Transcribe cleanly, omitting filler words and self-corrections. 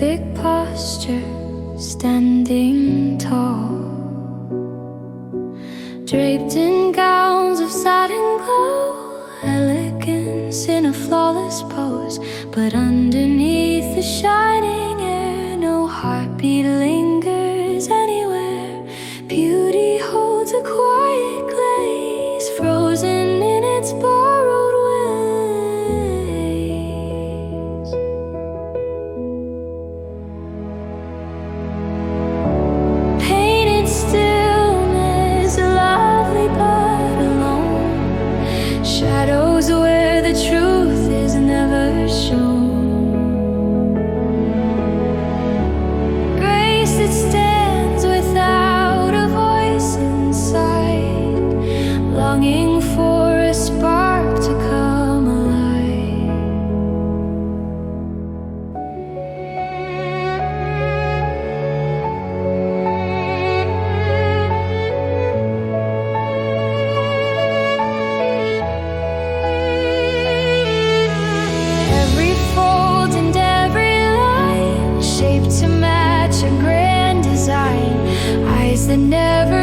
perfect posture, standing tall, draped in gowns of satin glow, elegance in a flawless pose. But underneath the shining air, no heartbeat lingers anywhere. Beauty holds a quiet glaze, frozen in its borrowed ways. Painted stillness, lovely but alone, shadows where the truth is never shown. Grace that stands without a voice inside, longing for a spark to come alive. Every fold and every line shaped to match a grand design, eyes that never